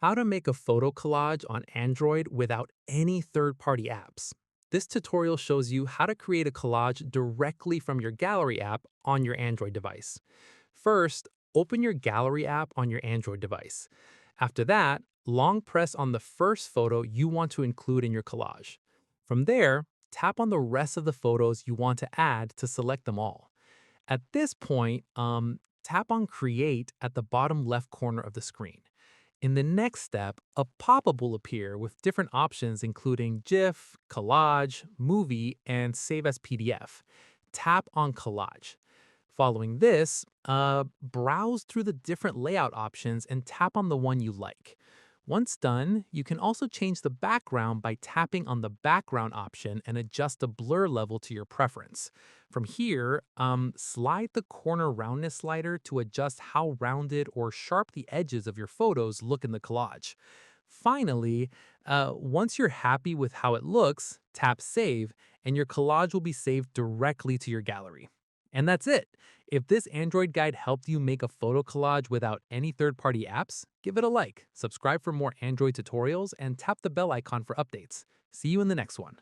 How to make a photo collage on Android without any third-party apps. This tutorial shows you how to create a collage directly from your Gallery app on your Android device. First, open your Gallery app on your Android device. After that, long press on the first photo you want to include in your collage. From there, tap on the rest of the photos you want to add to select them all. At this point, tap on Create at the bottom left corner of the screen. In the next step, a pop-up will appear with different options including GIF, Collage, Movie, and Save as PDF. Tap on Collage. Following this, browse through the different layout options and tap on the one you like. Once done, you can also change the background by tapping on the background option and adjust the blur level to your preference. From here, slide the corner roundness slider to adjust how rounded or sharp the edges of your photos look in the collage. Finally, once you're happy with how it looks, tap Save, and your collage will be saved directly to your gallery. And that's it. If this Android guide helped you make a photo collage without any third-party apps, give it a like, subscribe for more Android tutorials, and tap the bell icon for updates. See you in the next one.